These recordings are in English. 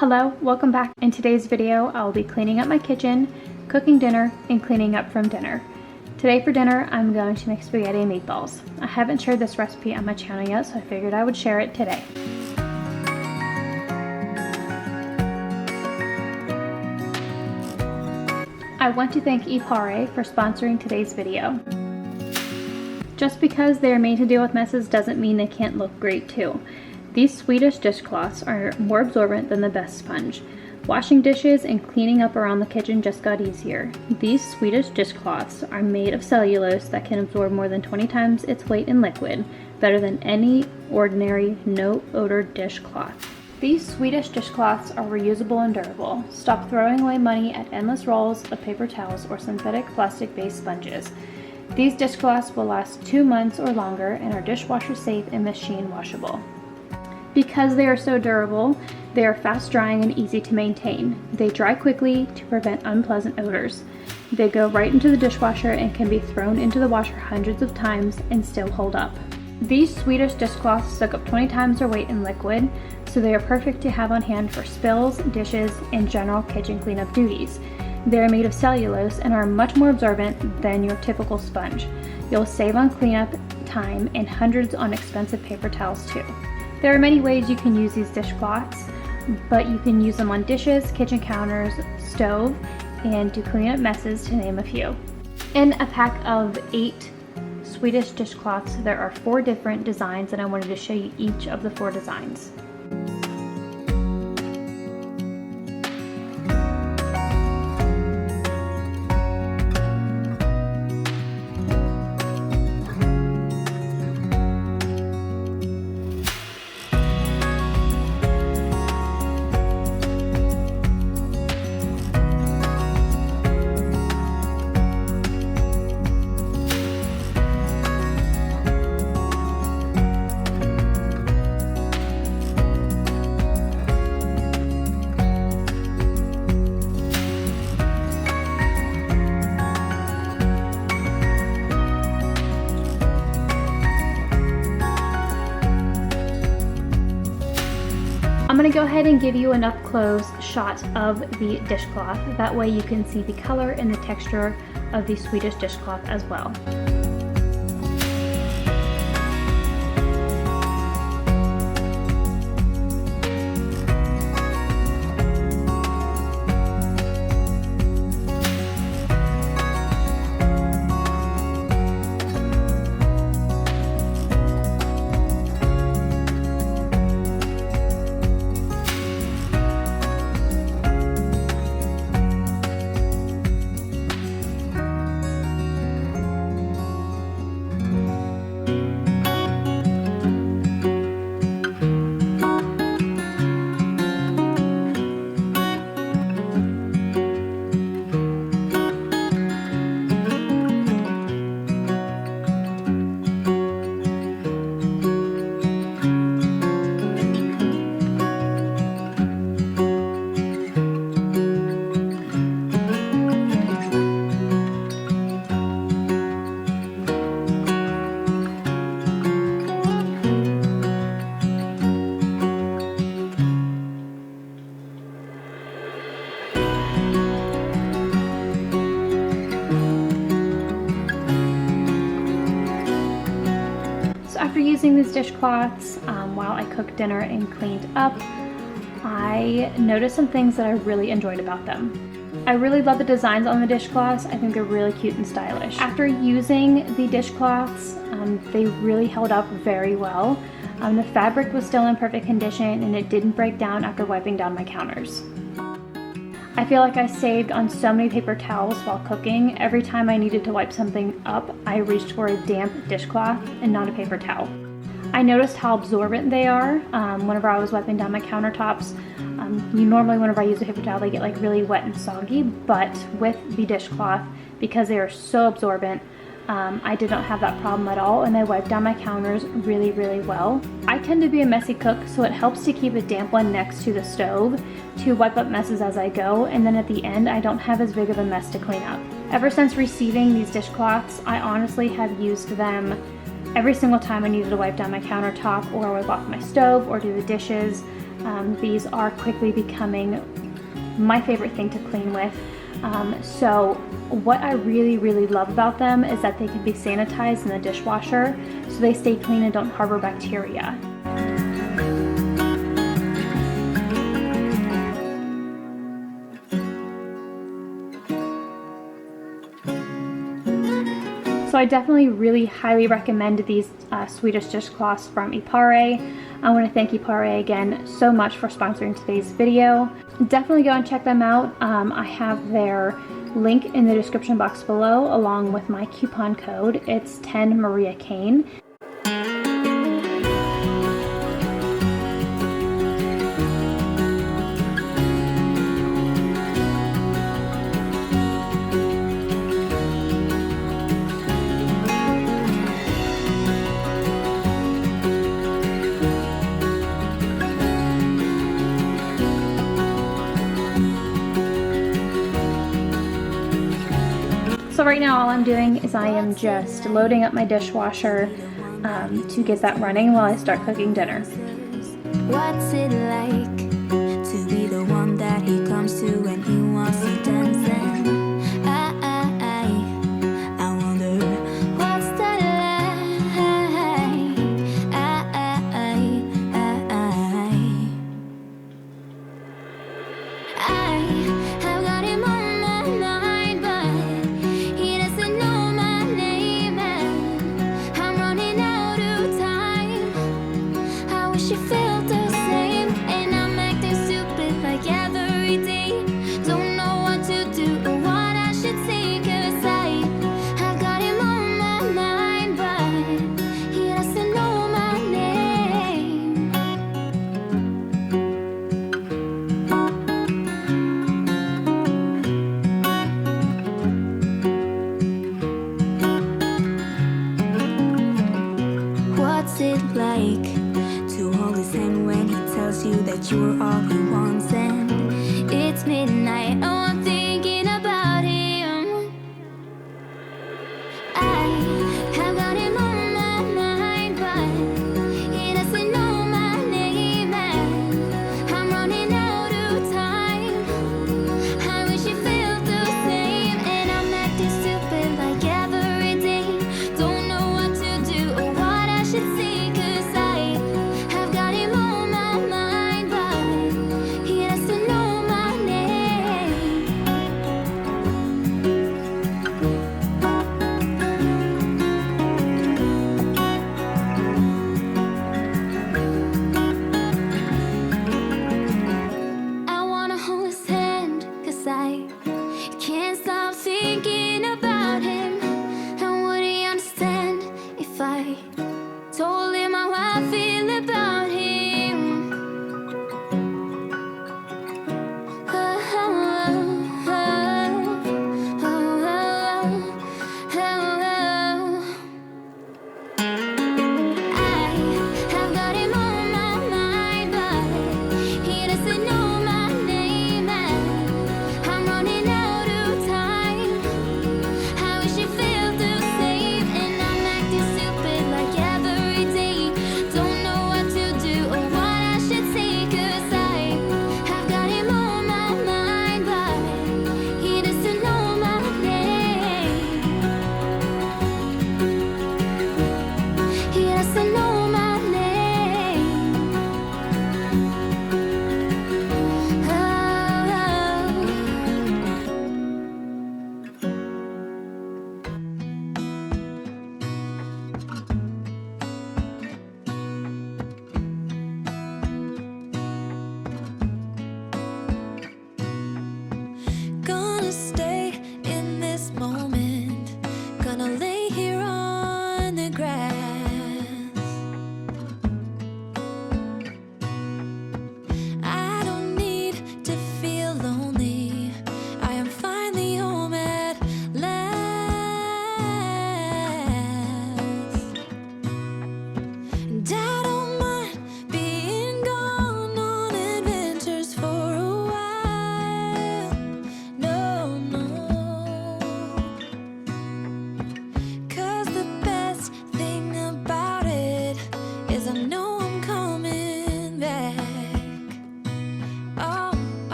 Hello, welcome back. In today's video, I'll be cleaning up my kitchen, cooking dinner, and cleaning up from dinner. Today for dinner, I'm going to make spaghetti and meatballs. I haven't shared this recipe on my channel yet, so I figured I would share it today. I want to thank Ipare for sponsoring today's video. Just because they are made to deal with messes doesn't mean they can't look great too. These Swedish dishcloths are more absorbent than the best sponge. Washing dishes and cleaning up around the kitchen just got easier. These Swedish dishcloths are made of cellulose that can absorb more than 20 times its weight in liquid, better than any ordinary no-odor dishcloth. These Swedish dishcloths are reusable and durable. Stop throwing away money at endless rolls of paper towels or synthetic plastic-based sponges. These dishcloths will last 2 months or longer and are dishwasher safe and machine washable. Because they are so durable, they are fast drying and easy to maintain. They dry quickly to prevent unpleasant odors. They go right into the dishwasher and can be thrown into the washer hundreds of times and still hold up. These Swedish dishcloths soak up 20 times their weight in liquid, so they are perfect to have on hand for spills, dishes, and general kitchen cleanup duties. They are made of cellulose and are much more absorbent than your typical sponge. You'll save on cleanup time and hundreds on expensive paper towels too. There are many ways you can use these dishcloths, but you can use them on dishes, kitchen counters, stove, and to clean up messes, to name a few. In a pack of 8 Swedish dishcloths, there are 4 different designs, and I wanted to show you each of the 4 designs. I'm going to go ahead and give you an up-close shot of the dishcloth. That way you can see the color and the texture of the Swedish dishcloth as well. After using these dishcloths while I cooked dinner and cleaned up, I noticed some things that I really enjoyed about them. I really love the designs on the dishcloths. I think they're really cute and stylish. After using the dishcloths, they really held up very well. The fabric was still in perfect condition and it didn't break down after wiping down my counters. I feel like I saved on so many paper towels while cooking. Every time I needed to wipe something up, I reached for a damp dishcloth and not a paper towel. I noticed how absorbent they are whenever I was wiping down my countertops. Normally whenever I use a paper towel, they get like really wet and soggy, but with the dishcloth, because they are so absorbent, I did not have that problem at all, and I wiped down my counters really, really well. I tend to be a messy cook, so it helps to keep a damp one next to the stove to wipe up messes as I go, and then at the end I don't have as big of a mess to clean up. Ever since receiving these dishcloths, I honestly have used them every single time I needed to wipe down my countertop or wipe off my stove or do the dishes. These are quickly becoming my favorite thing to clean with. So what I really love about them is that they can be sanitized in the dishwasher, so they stay clean and don't harbor bacteria. So I definitely really highly recommend these Swedish dishcloths from Ipare. I want to thank Ipare again so much for sponsoring today's video. Definitely go and check them out. I have their link in the description box below along with my coupon code. It's 10 Maria Kane. So right now all I'm doing is I am just loading up my dishwasher to get that running while I start cooking dinner. What's it like to be the one that he comes to when he wants to dance? And I wonder what's that like? I have got him on my mind, but he doesn't know my name, and I'm running out of time. I wish you felt the same, and I'm acting stupid like every day. Don't know what to do or what I should say, 'cause I got him on my mind, but he doesn't know my name. What's it like to hold his hand when he tells you that you're all he wants? And it's midnight, oh, I'm thinking about him. I have got him on my mind, but he doesn't know my name, and I'm running out of time. I wish you felt the same, and I'm acting stupid like every day. Don't know what to do or what I should say, 'cause I have got him on my mind, but he doesn't know my name.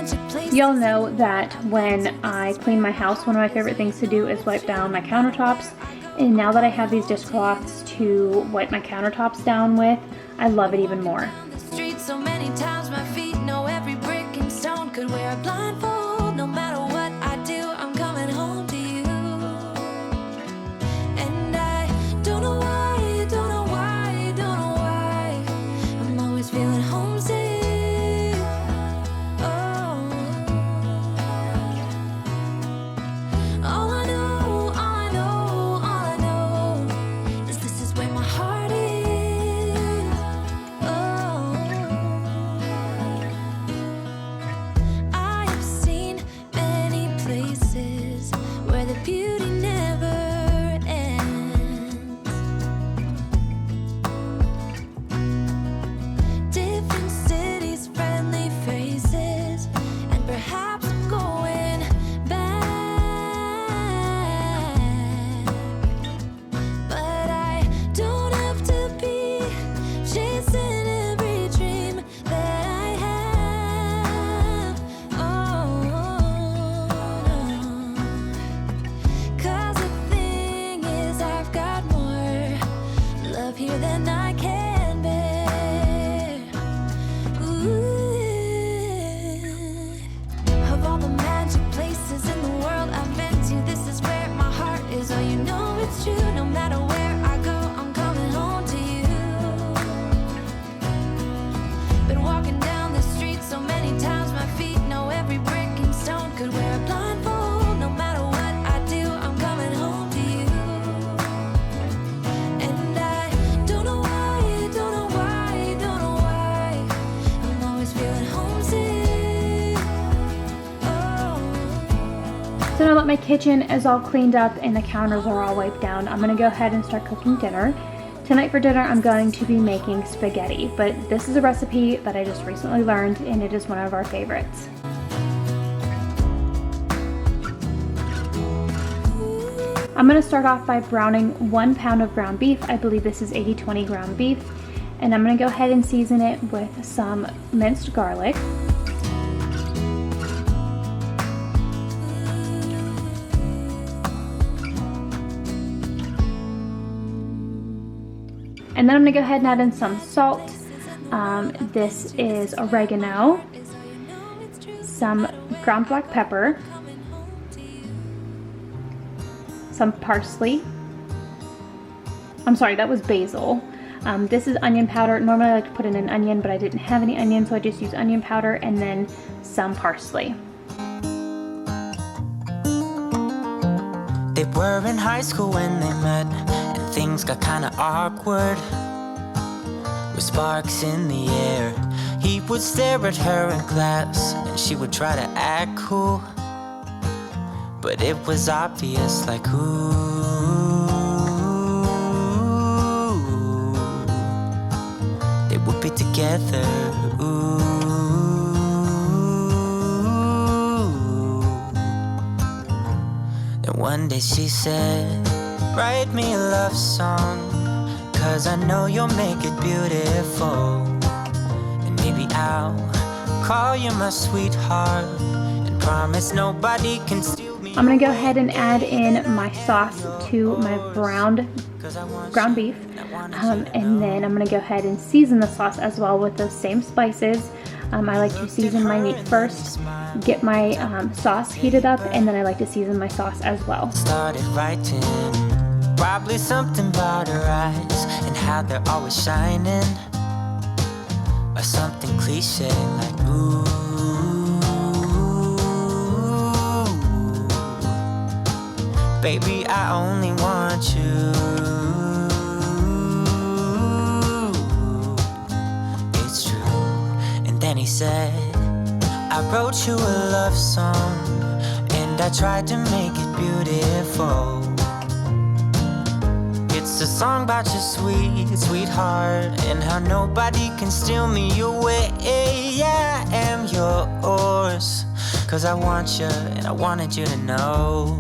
magic place. Y'all know that when I clean my house, one of my favorite things to do is wipe down my countertops. And now that I have these dishcloths to wipe my countertops down with, I love it even more. The street so many times my feet know every brick and stone. Could wear a blindfold, no matter what I do, I'm coming home to you. And I don't know why, don't know why, don't know why, I'm always feeling homesick. Oh, all I know, all I know, all I know is this is where my heart is. Oh, I have seen many places where the beauty never ends. Different cities, friendly faces, and perhaps I'm going back. But I don't have to be chasing every dream that I have. Oh, no. 'Cause the thing is, I've got more love here than I can bear. Ooh. Of all the magic places in the world I've been to, this is where my heart is. Oh, you know it's true. No matter where I go, I'm coming home to you. Been walking down the street so many times, my feet know every brick and stone. Could wear a blindfold, no matter what I do, I'm coming home to you. And I don't know why, don't know why, don't know why, I'm always feeling homesick. Oh. So now that my kitchen is all cleaned up and the counters are all wiped down, I'm gonna go ahead and start cooking dinner. Tonight for dinner, I'm going to be making spaghetti, but this is a recipe that I just recently learned and it is one of our favorites. I'm gonna start off by browning 1 pound of ground beef. I believe this is 80/20 ground beef. And I'm gonna go ahead and season it with some minced garlic. And then I'm gonna go ahead and add in some salt. This is oregano, some ground black pepper, some parsley. I'm sorry, that was basil. This is onion powder. Normally I like to put in an onion, but I didn't have any onion, so I just used onion powder, and then some parsley. They were in high school when they met, and things got kinda awkward. With sparks in the air, he would stare at her in class, and she would try to act cool. But it was obvious, like, ooh, they would be together, ooh. Then one day she said, write me a love song, 'cause I know you'll make it beautiful. And maybe I'll call you my sweetheart, and promise nobody can steal me. I'm gonna go ahead and add in my sauce to my ground beef. And then I'm gonna go ahead and season the sauce as well with those same spices. I like to season my meat first, get my sauce heated up, and then I like to season my sauce as well. Started writing, probably something about her eyes and how they're always shining, or something cliche like ooh. Baby, I only want you. It's true. And then he said, I wrote you a love song, and I tried to make it beautiful. It's a song about your sweet, sweetheart, and how nobody can steal me away. Yeah, I am yours, 'cause I want you, and I wanted you to know.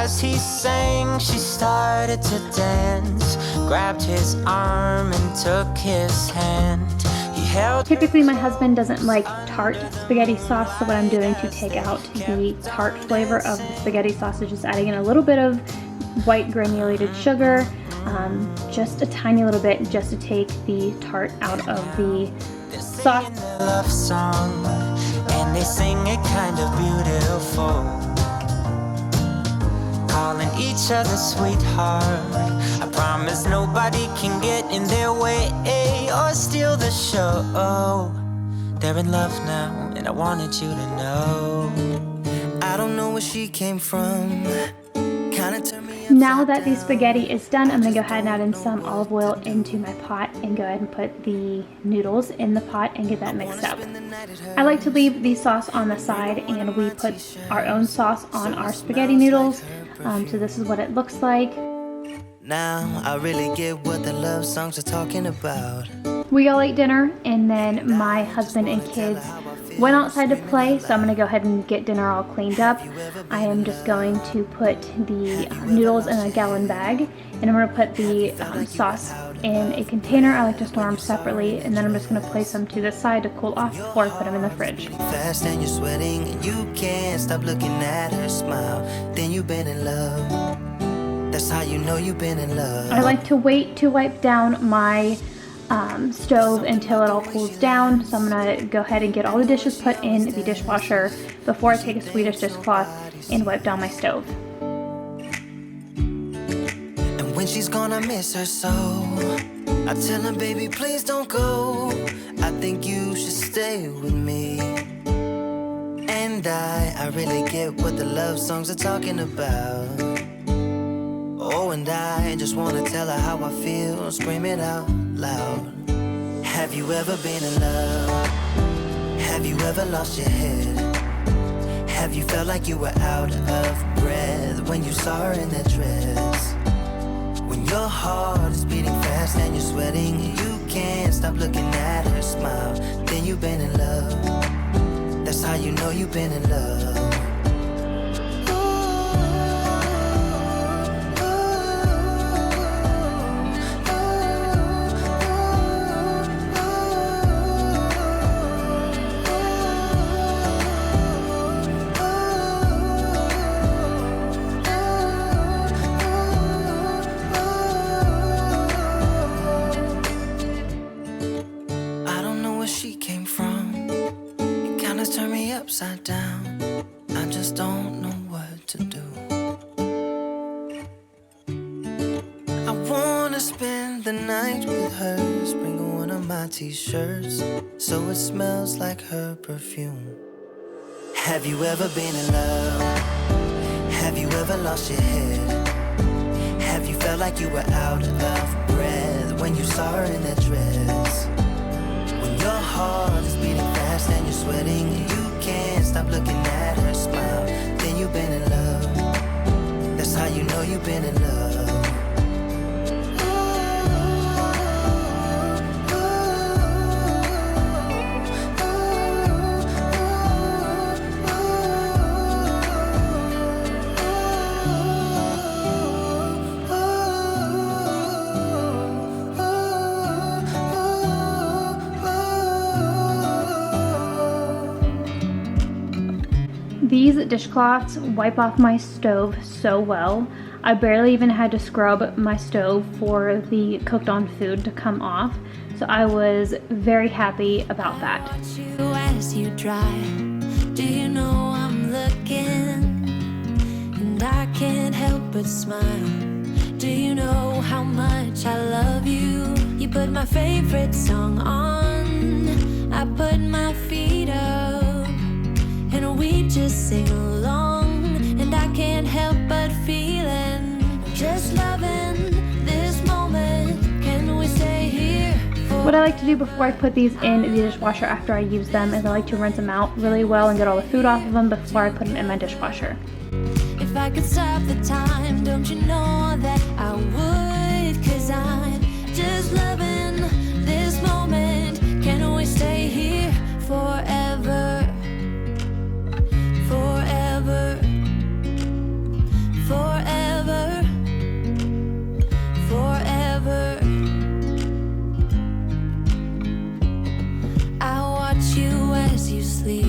As he sang, she started to dance, grabbed his arm and took his hand. held her. Typically my husband doesn't like tart spaghetti sauce, so what I'm doing to take out the tart flavor of the spaghetti sauce is just adding in a little bit of white granulated sugar, just a tiny little bit, just to take the tart out of the sauce. A love song, and they sing it kind of beautiful, calling each other sweetheart. I promise nobody can get in their way or steal the show. They're in love now, and I wanted you to know. I don't know where she came from. Kinda turned me upside Now that the spaghetti is done, I'm going to go ahead and add in some olive oil into my pot and go ahead and put the noodles in the pot and get that mixed up. I like to leave the sauce on the side, and we put our own sauce on our spaghetti noodles. So this is what it looks like. Now I really get what the love songs are talking about. We all ate dinner, and then my husband and kids went outside to play, so I'm going to go ahead and get dinner all cleaned up. I am just going to put the noodles in a gallon bag, and I'm going to put the sauce in a container. I like to store them separately, and then I'm just going to place them to the side to cool off before I put them in the fridge. Fast and you're sweating and you can't stop looking at her smile. Then you've been in love. That's how you know you've been in love. I like to wait to wipe down my stove until it all cools down. So I'm going to go ahead and get all the dishes put in the dishwasher before I take a Swedish dishcloth and wipe down my stove. And when she's gonna miss her so, I tell her, baby, please don't go. I think you should stay with me. And I really get what the love songs are talking about. Oh, and I just wanna tell her how I feel, scream it out loud. Have you ever been in love? Have you ever lost your head? Have you felt like you were out of breath when you saw her in that dress? When your heart is beating fast and you're sweating and you can't stop looking at her smile, then you've been in love. That's how you know you've been in love. Upside down, I just don't know what to do. I wanna spend the night with her, sprinkle one of my t-shirts so it smells like her perfume. Have you ever been in love? Have you ever lost your head? Have you felt like you were out of breath when you saw her in that dress? When your heart is beating fast and you're sweating and you can't stop looking at her smile, then you've been in love. That's how you know you've been in love. These dishcloths wipe off my stove so well. I barely even had to scrub my stove for the cooked on food to come off. So I was very happy about that. Watch you as you drive. Do you know I'm looking? And I can't help but smile. Do you know how much I love you? You put my favorite song on. I put my feet up. And we just sing along, and I can't help but feeling, just loving this moment. Can we stay here? What I like to do before I put these in the dishwasher after I use them is I like to rinse them out really well and get all the food off of them before I put them in my dishwasher. If I could stop the time, don't you know that I would? 'Cause I'm just loving this moment. Can we stay here forever? Forever, forever, forever. watch you as you sleep.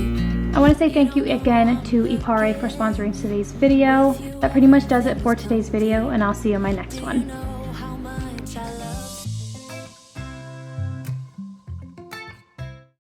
I want to say thank you again to Ipare for sponsoring today's video. That pretty much does it for today's video, and I'll see you in my next one. How much I love